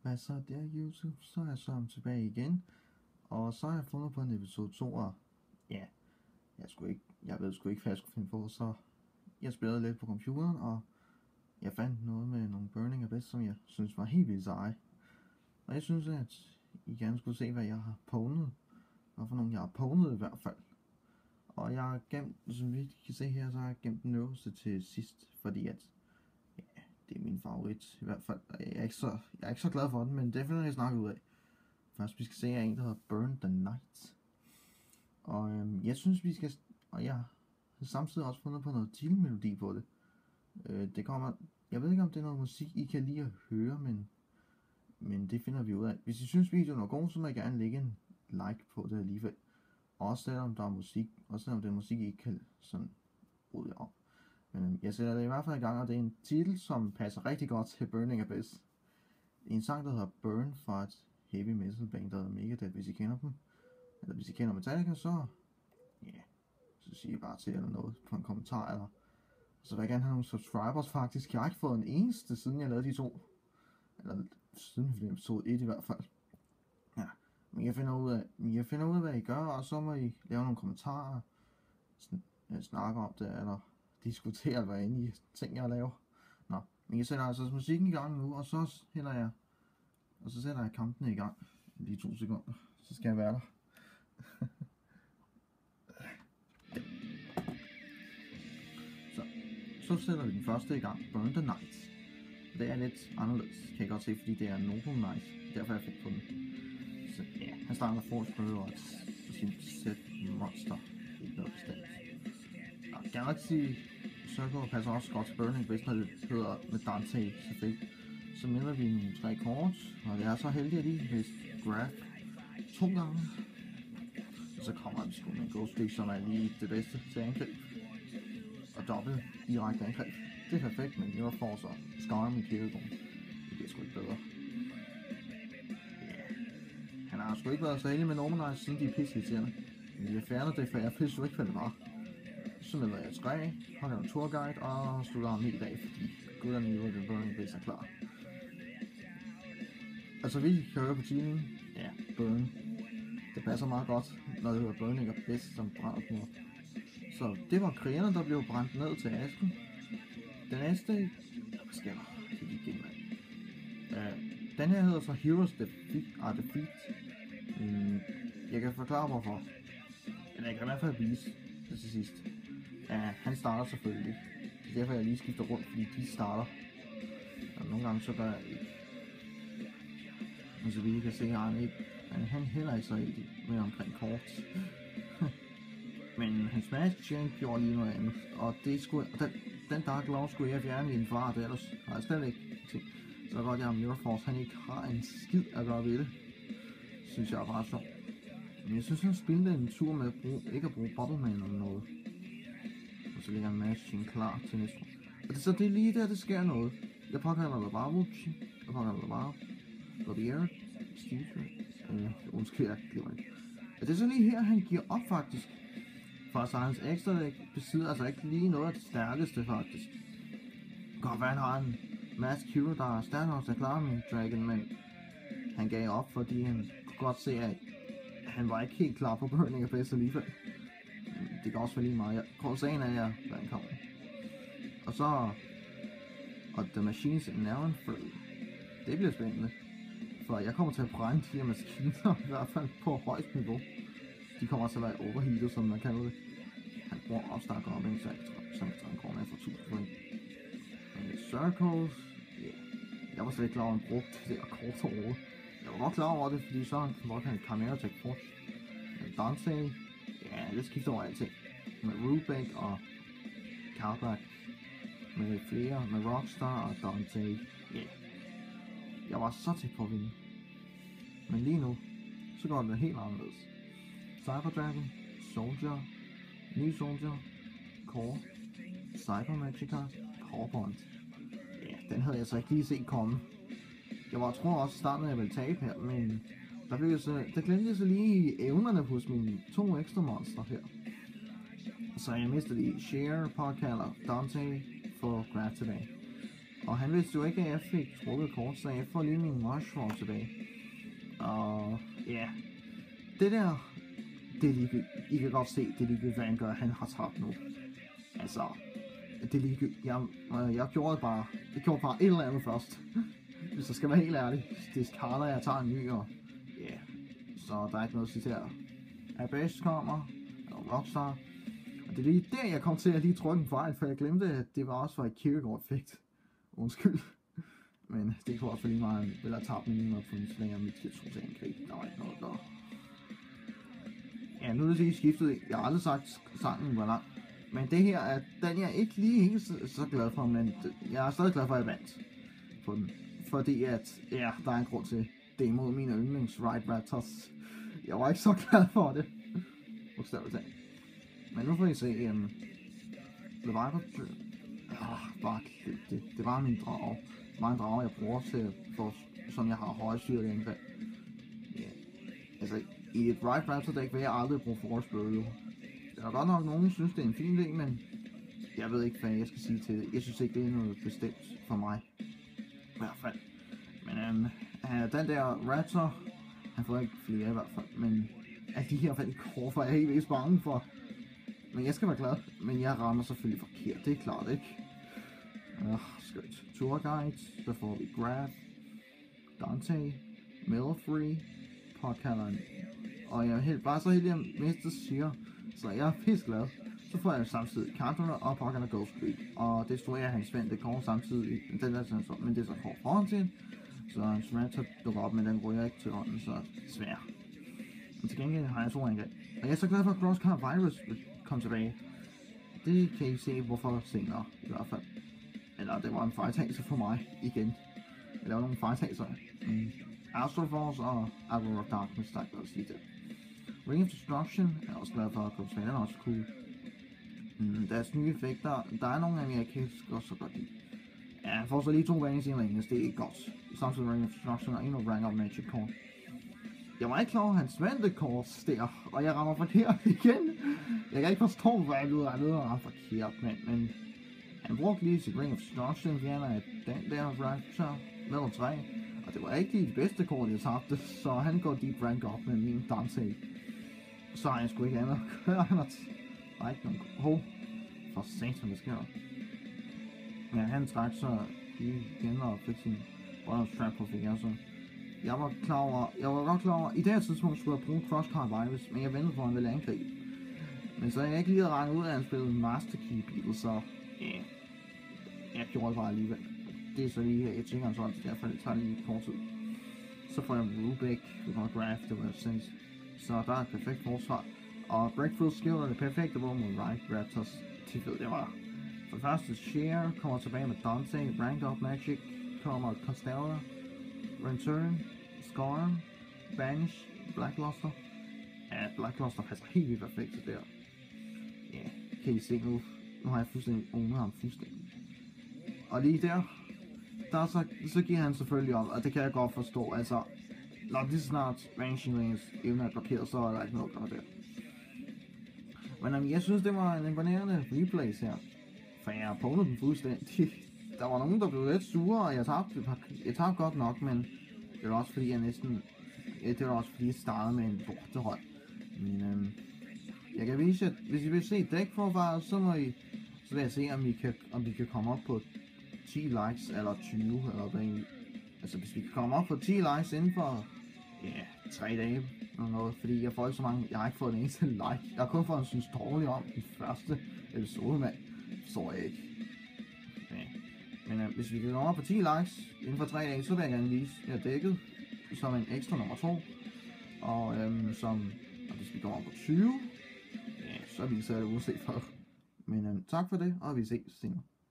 Hvad så der, YouTube? Så er jeg så tilbage igen. Og så har jeg fundet på en episode 2, og ja, jeg ved sgu ikke, hvad jeg skulle finde på, så jeg spillede lidt på computeren, og jeg fandt noget med nogle Burning Abyss, som jeg synes var helt vildt seje. Og jeg synes, at I gerne skulle se, hvad jeg har pwnet, og for nogle jeg har pwnet i hvert fald. Og jeg har gemt, som vi kan se her, så har jeg gemt den øverste til sidst, fordi at det er min favorit i hvert fald. Jeg er ikke så glad for den, men det finder jeg snakket ud af. Først vi skal se er en, der hedder Burn the Night. Og jeg synes vi skal, og jeg har samtidig også fundet på noget titelmelodi på det. Det kommer, jeg ved ikke om det er noget musik I kan lide at høre, men det finder vi ud af. Hvis I synes videoen er god, så må jeg gerne lægge en like på det alligevel. Også selvom der er musik, også selvom det er musik I ikke kan sådan bryde om. Men jeg sætter det i hvert fald i gang, og det er en titel, som passer rigtig godt til Burning Abyss. En sang, der hedder Burn fra et heavy metal band, der hedder Megadeth, hvis I kender dem. Eller hvis I kender Metallica, så så siger I bare til eller noget på en kommentar. Eller så vil jeg gerne have nogle subscribers faktisk. Jeg har ikke fået en eneste, siden jeg lavede de to. Eller siden episode 1 i hvert fald. Ja, men jeg finder ud af, hvad I gør, og så må I lave nogle kommentarer. Snakke om det, eller diskutere, hvad end I tænker at lave. Nå, men jeg sætter altså musikken i gang nu, og så sætter jeg kampen i gang. Lige 2 sekunder, så skal jeg være der. Så sætter vi den første i gang, Burn the Night. Det er lidt anderledes, kan jeg godt se, fordi det er Noble Night. Derfor jeg fik på den. Så ja, han starter forrest på sin set monster. Ikke noget bestemt. Og Galaxy Circle passer også godt til Burning Abyss, når det hedder med Dante selvfølgelig. Så minder vi nogle 3 kort, og det er så heldigt, at I vil grab 2 gange. Og så kommer vi sgu med en Ghost Streak, som er lige det bedste til angreb. Og dobbelt direkte angreb. Det er perfekt, men Mirror Force og Skarm i Kirkegaard. Det bliver sgu ikke bedre. Han har sgu ikke været så heldig med Normalize, siden de er pisseirriterende. Men vi har fjernet det, for jeg finder jo ikke, hvad det var. Så melder jeg 3, holder en tourguide og slutter ham helt af, fordi gutterne i Urban Burning Abyss er klar. Altså vi kan høre på titlen, ja, Burn. Det passer meget godt, når det hedder Burning Abyss, som brænder på. Så det var krigerne, der blev brændt ned til asken. Den næste, hvad sker der? Det gik igen, mand. Den her hedder så Heroes Defeat. Jeg kan forklare hvorfor. Eller jeg kan i hvert fald vise det til sidst. Han starter selvfølgelig. Det er derfor jeg lige skifter rundt, fordi de starter. Og nogle gange så gør jeg ikke. Men så vi kan se, at han heller ikke så heldig med omkring kort. Men hans Smash Chain gjorde lige noget andet. Og det skulle, den Dark Law skulle jeg fjerne i en fart, ellers har jeg slet ikke tænkt. Så godt jeg har Mirror Force, han ikke har en skid at gøre ved det. Synes jeg er bare sjovt. Men jeg synes han spillede en tur med ikke at bruge Bobbleman eller noget. Og så ligger en Machine klar til næste år. Så det er lige der, det sker noget. Jeg påkalder det bare Wuchi. Jeg påkalder det bare Gabriel. Steve. Undskyld, jeg glemmer ikke. Det er så lige her, han giver op faktisk. For så hans ekstra dæk besidder altså ikke lige noget af det stærkeste faktisk. Godt hvad han har en Mask Hero, der er stærk nok til at klare min Dragon, men han gav op, fordi han kunne godt se, at han var ikke helt klar på Burning Abyss alligevel. Det kan også være lige meget. Korsagen er jeg, hvad han kommer. Og så... Og The Machines in Aaron Free. Det bliver spændende. For jeg kommer til at brænde de her maskiner, i hvert fald på højt niveau. De kommer til at være overheatet, som man kalder det. Han bruger opstarker op, så jeg tager en kroner for 1000 point. Circles, yeah. Jeg var slet ikke klar over, at han brugte det der kort overhovedet. Jeg var godt klar over det, fordi så han godt have en Chimera Tech Force. Dante, ja, det skifter over alting. Med Rubik og Carbach. Med flere, med Rockstar og Dante, yeah. Jeg var så tæt på at vinde. Men lige nu, så går det helt anderledes. Cyber Dragon, Soldier, New Soldier, Core, Cyber Magica, PowerPoint. Ja, den havde jeg så ikke lige set komme. Tror også i starten, at jeg ville tabe her, men der glemte jeg så lige evnerne hos mine 2 ekstra monster her. Så jeg mistede lige Share, Påkalder, Dante for Grab tilbage. Og han vidste jo ikke, at jeg fik trukket kort, så jeg får lige min Rushford tilbage. Og ja, det der, det er ligegyldigt. I kan godt se, det er ligegyldigt, hvad han gør. Han har tabt nu. Altså, det er ligegyldigt. Jeg gjorde bare et eller andet først. Hvis jeg skal være helt ærlig. Det er Carla, jeg tager en ny, og ja, så der er ikke noget at sige her. Abash kommer, og Rockstar. Og det er lige der, jeg kom til at lige trykke en fejl, for jeg glemte, at det var også for et Kierkegaard-effekt. Undskyld. Men det kunne også for lige meget, eller tabt min 900 point, så længe jeg mit 1000 angreb. Der var ikke noget at gøre. Ja, nu er det lige skiftet. Jeg har aldrig sagt, sangen var lang. Men det her er den, jeg ikke lige helt så glad for, men jeg er stadig glad for, at jeg vandt på den. Fordi at, ja, der er en grund til det imod mine yndlings Right Raptors. Jeg var ikke så glad for det. Bogstaveligt talt. Men nu får I se, det var min drage. Det var en drage, jeg bruger til, som jeg har højsyret i angreb. Ja, altså i et Right Raptor dæk vil jeg aldrig bruge Force Burial. Der er godt nok nogen, der synes, det er en fin idé, men jeg ved ikke, hvad jeg skal sige til det. Jeg synes ikke, det er noget bestemt for mig. I hvert fald. Men den der Raptor, han får ikke flere i hvert fald, men af de her faldt kort, for jeg er helt vildt bange for. Men jeg skal være glad, men jeg rammer selvfølgelig forkert, det er klart, ikke? Skønt. Tour Guide, der får vi Grab, Dante, Melfree, påkalderen, og jeg er bare så heldig, at Mr. siger, så jeg er pisse glad. Så får jeg samtidig Counter og påkalder Ghost Creek, og destruerer hans vente kort samtidig, den der sådan, men det er så kort foran til, så hans Raptor dukker op, men den ryger ikke til hånden, så svær. Men til gengæld har jeg 2 angreb, og jeg er så glad for, at Crosscar Virus vil komme tilbage. Det kan I se, hvorfor senere, i hvert fald. Eller det var en fejltagelse for mig, igen. Jeg lavede nogle fejltagelser. Astral Force og Hour of Darkness, der er glad at sige det. Ring of Destruction er også glad for at komme tilbage, den er også cool. Deres nye effekter, der er nogle af dem, jeg kan også så godt lide. Ja, han får så lige 2 vanlige sidelinjer, det er ikke godt. Samtidig Ring of Destruction og endnu Rank Up Magic Kort. Jeg var ikke klar over hans vandekort der, og jeg rammer forkert igen. Jeg kan ikke forstå, hvad jeg lyder og rammer forkert, men han brugte lige sit Ring of Destruction, fjerne af den der Raptor med 3, og det var ikke de bedste kort, jeg tabte, så han går deep rank op med min Dante. Så har jeg sgu ikke andet. Der er ikke nogen for satan, hvad sker der? Ja, han træk så igen og fik sin Bottom Strap på fingeren, så jeg var godt klar over, i det her tidspunkt skulle jeg bruge Crosscar Virus, men jeg ventede på, at han ville angribe. Men så jeg ikke lige regnet ud af, at han spillede Master Key Beetle, så ja, jeg gjorde det bare alligevel. Det er så lige her, jeg tænker han så altid, derfor det tager lige kort tid. Så får jeg Rubik, vi kommer Graph, det var sendt. Så der er et perfekt forsvar. Og Breakthrough Skill er det perfekte våben mod Right Raptors. Det ved jeg var. For det første, Share kommer tilbage med Dante, Ranked Up Magic, kommer Constellar, Return, Scorn, Banish, Blackluster. Ja, Blackluster passer helt vildt perfekt til der. Ja, kan I se nu. Nu har jeg fuldstændig ownet ham fuldstændig. Og lige der så giver han selvfølgelig op, og det kan jeg godt forstå. Altså, når lige snart Vanishing Lanes evne er blokeret, så er der ikke noget at gøre der. Men jeg synes, det var en imponerende replays her. For jeg har pålet den fuldstændig. Der var nogen, der blev lidt sure, og jeg tabte godt nok, men det var også fordi, jeg startede med en lortehånd. Men jeg kan vise, at hvis I vil se dækforvaret, så vil jeg se, om vi kan komme op på 10 likes, eller 20, eller hvad. Altså hvis vi kan komme op på 10 likes inden for 3 dage, eller noget, fordi jeg får ikke så mange, jeg har ikke fået en eneste like. Jeg har kun fået en synes dårlig om den første episode, mand. Forstår jeg ikke. Okay. Men hvis vi kan komme op på 10 likes inden for 3 dage, så vil jeg gerne vise, at jeg er dækket som en ekstra nummer 2. Og hvis vi kommer op på 20, så viser jeg det uanset for. Men tak for det, og vi ses senere.